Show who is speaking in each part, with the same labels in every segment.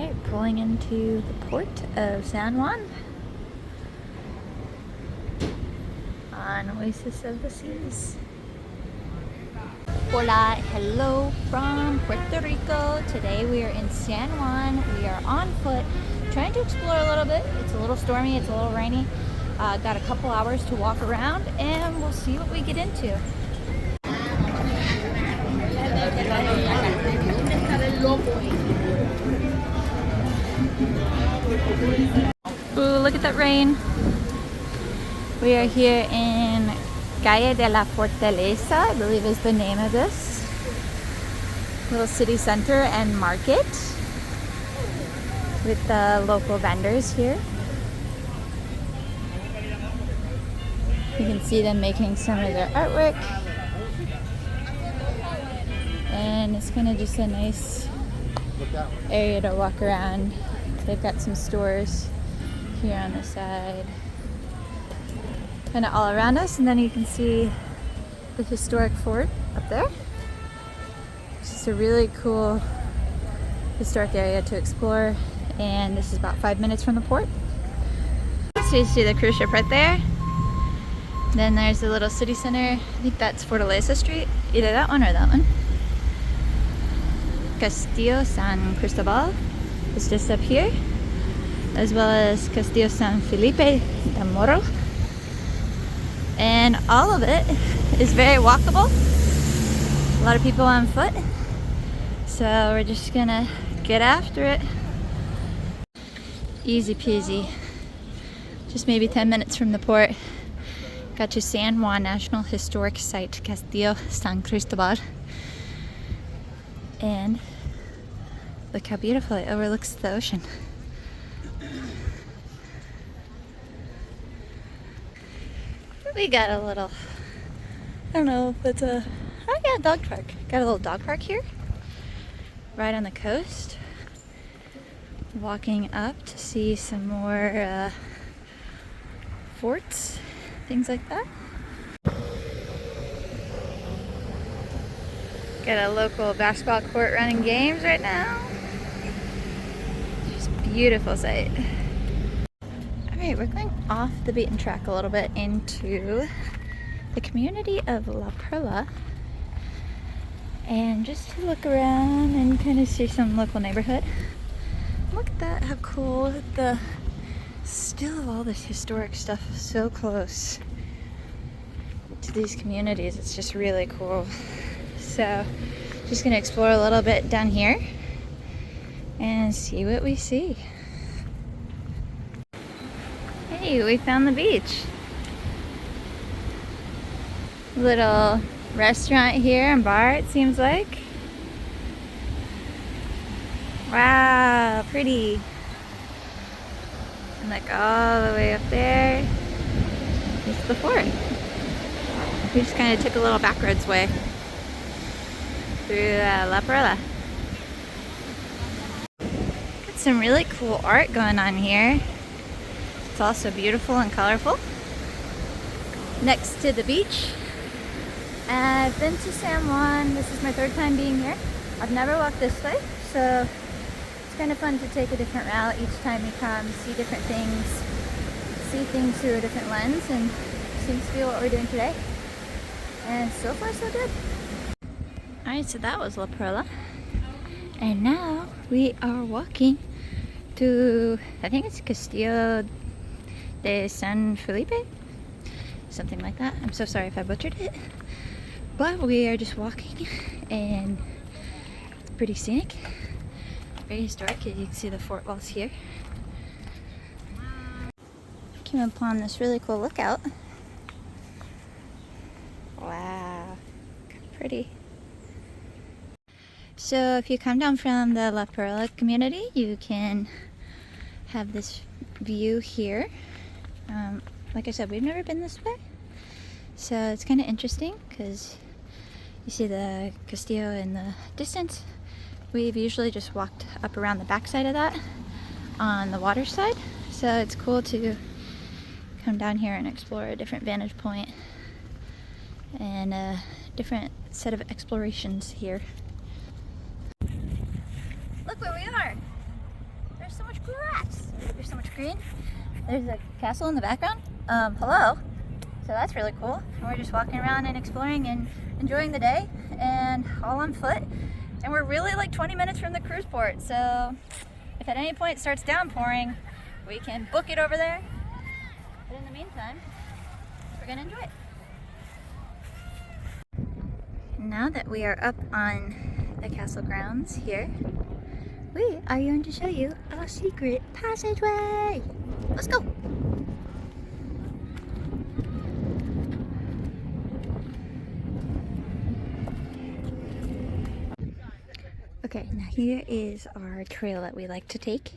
Speaker 1: Alright, pulling into the port of San Juan on Oasis of the Seas. Hola, hello from Puerto Rico. Today we are in San Juan. We are on foot, trying to explore a little bit. It's a little stormy, it's a little rainy. Got a couple hours to walk around and we'll see what we get into. Ooh, look at that rain. We are here in Calle de la Fortaleza, I believe is the name of this little city center and market with the local vendors here. You can see them making some of their artwork, and it's kind of just a nice area to walk around. They've got some stores here on the side, kind of all around us, and then you can see the historic fort up there. It's just a really cool historic area to explore, and this is about 5 minutes from the port. So you see the cruise ship right there. Then there's the little city center. I think that's Fortaleza Street, either that one or that one. Castillo de San Cristóbal is just up here, as well as Castillo de San Felipe de Morro. And all of it is very walkable. A lot of people on foot. So we're just gonna get after it. Easy peasy. Just maybe 10 minutes from the port. Got to San Juan National Historic Site, Castillo de San Cristóbal. And look how beautiful it overlooks the ocean. We got a little, I don't know if it's a, oh yeah, dog park. Got a little dog park here, right on the coast. Walking up to see some more forts, things like that. Got a local basketball court running games right now. Just a beautiful sight. Alright, we're going off the beaten track a little bit into the community of La Perla, and just to look around and kind of see some local neighborhood. Look at that, how cool, the still of all this historic stuff so close to these communities. It's just really cool. So just gonna explore a little bit down here and see what we see. Hey, we found the beach. Little restaurant here and bar, it seems like. Wow, pretty. And like all the way up there is the fort. We just kind of took a little backroads way through La Perla. Got some really cool art going on here. It's also beautiful and colorful. Next to the beach. I've been to San Juan. This is my third time being here. I've never walked this way, so it's kind of fun to take a different route each time you come, see different things, see things through a different lens, and seems to be what we're doing today. And so far so good. Alright, so that was La Perla. And now we are walking to, I think it's Castillo de San Felipe? Something like that. I'm so sorry if I butchered it. But we are just walking, and it's pretty scenic. Very historic. You can see the fort walls here. Came upon this really cool lookout. Wow, pretty. So if you come down from the La Perla community, you can have this view here. Like I said, we've never been this way, so it's kind of interesting because you see the Castillo in the distance. We've usually just walked up around the backside of that on the water side, so it's cool to come down here and explore a different vantage point and a different set of explorations here. Look where we are! There's so much grass. There's so much green. There's a castle in the background. Hello. So that's really cool. And we're just walking around and exploring and enjoying the day, and all on foot. And we're really like 20 minutes from the cruise port. So if at any point it starts downpouring, we can book it over there. But in the meantime, we're gonna enjoy it. Now that we are up on the castle grounds here, we are going to show you a secret passageway. Let's go. Okay, now here is our trail that we like to take.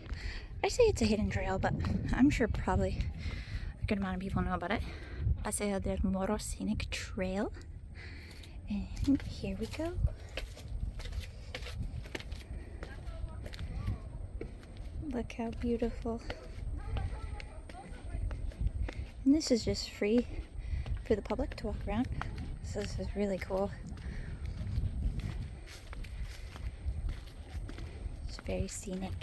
Speaker 1: I say it's a hidden trail, but I'm sure probably a good amount of people know about it. Paseo del Morro Scenic Trail. And here we go. Look how beautiful. And this is just free for the public to walk around. So this is really cool. It's very scenic.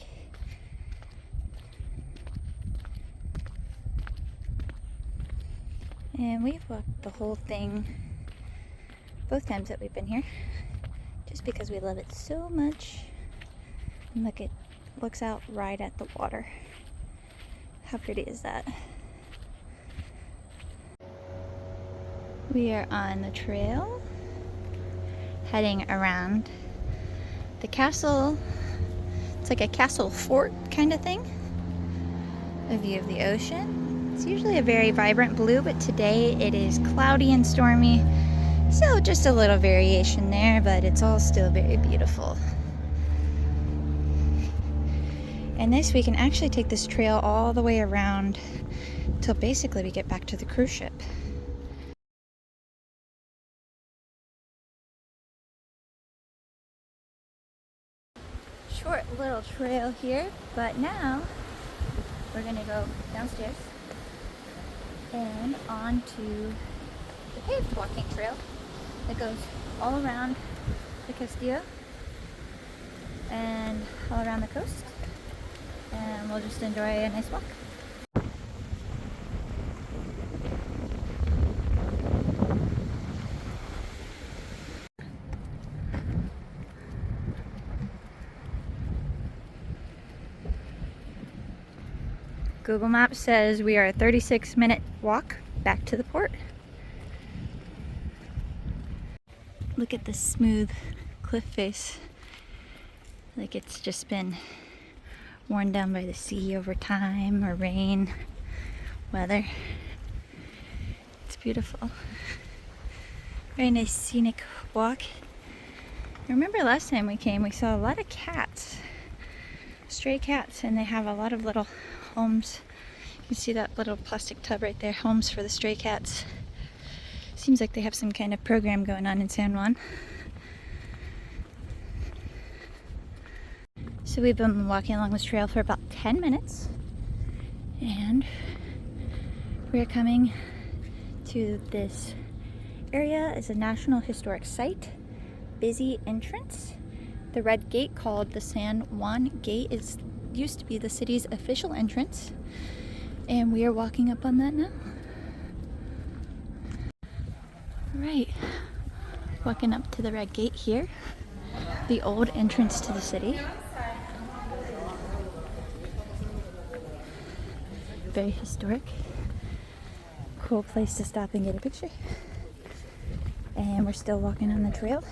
Speaker 1: And we've walked the whole thing both times that we've been here, just because we love it so much. And look, it looks out right at the water. How pretty is that? We are on the trail heading around the castle. It's like a castle fort kind of thing. A view of the ocean. It's usually a very vibrant blue, but today it is cloudy and stormy. So just a little variation there, but it's all still very beautiful. And this, we can actually take this trail all the way around till basically we get back to the cruise ship. Short little trail here, but now we're gonna go downstairs and onto the paved walking trail that goes all around the Castillo and all around the coast, and we'll just enjoy a nice walk. Google Maps says we are a 36-minute walk back to the port. Look at this smooth cliff face. Like it's just been worn down by the sea over time, or rain, weather. It's beautiful. Very nice scenic walk. I remember last time we came, we saw a lot of cats, stray cats, and they have a lot of little homes. You can see that little plastic tub right there, homes for the stray cats. Seems like they have some kind of program going on in San Juan. So we've been walking along this trail for about 10 minutes, and we're coming to this area. It's a National Historic Site, busy entrance. The red gate, called the San Juan Gate, used to be the city's official entrance, and we are walking up on that now. Right, walking up to the red gate here, the old entrance to the city. Very historic. Cool place to stop and get a picture. And we're still walking on the trail,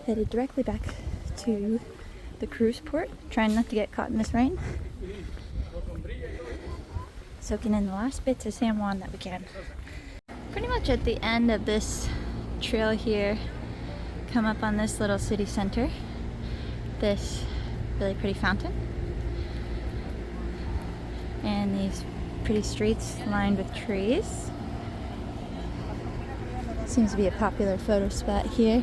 Speaker 1: headed directly back to the cruise port, trying not to get caught in this rain. Soaking in the last bits of San Juan that we can. Pretty much at the end of this trail here, come up on this little city center, this really pretty fountain, and these pretty streets lined with trees. Seems to be a popular photo spot here.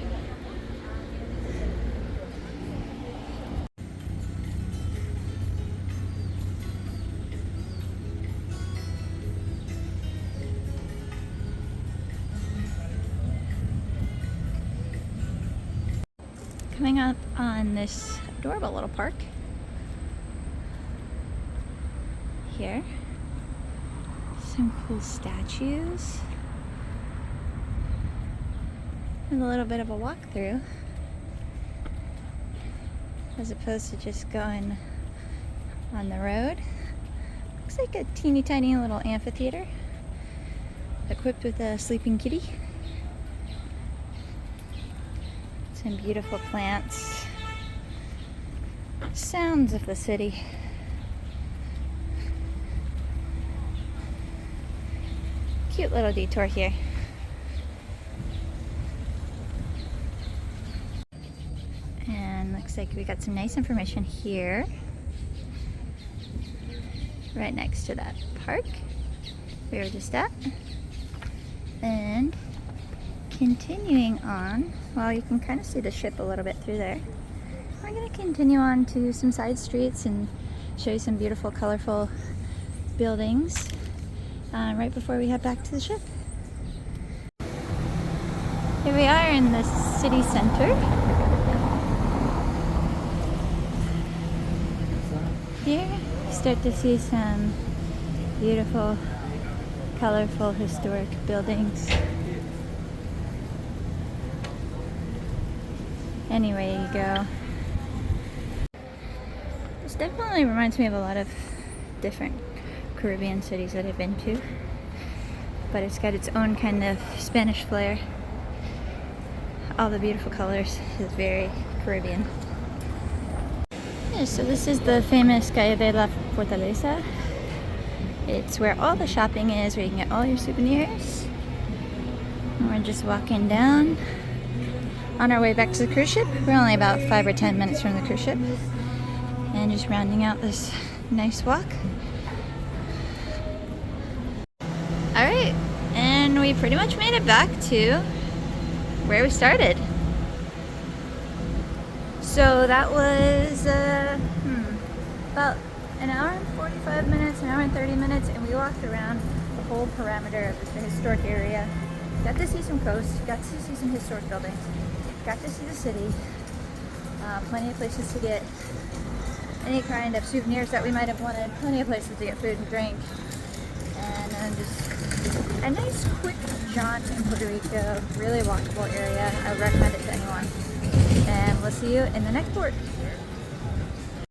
Speaker 1: Coming up on this adorable little park. here. Some cool statues. And a little bit of a walkthrough, as opposed to just going on the road. Looks like a teeny tiny little amphitheater equipped with a sleeping kitty. Some beautiful plants. Sounds of the city. Cute little detour here. And looks like we got some nice information here. Right next to that park we were just at. And continuing on, well, you can kind of see the ship a little bit through there. We're going to continue on to some side streets and show you some beautiful, colorful buildings right before we head back to the ship. Here we are in the city center. Here you start to see some beautiful, colorful, historic buildings. Anyway, you go. This definitely reminds me of a lot of different Caribbean cities that I've been to, but it's got its own kind of Spanish flair. All the beautiful colors is very Caribbean. Yeah, so this is the famous Calle de la Fortaleza. It's where all the shopping is, where you can get all your souvenirs. And we're just walking down on our way back to the cruise ship. We're only about 5 or 10 minutes from the cruise ship. And just rounding out this nice walk. Alright, and we pretty much made it back to where we started. So that was about an hour and 45 minutes, an hour and 30 minutes, and we walked around the whole parameter of the historic area. Got to see some coast, got to see some historic buildings, got to see the city, plenty of places to get any kind of souvenirs that we might have wanted, plenty of places to get food and drink, and then just a nice quick jaunt in Puerto Rico, really walkable area. I would recommend it to anyone. And we'll see you in the next port.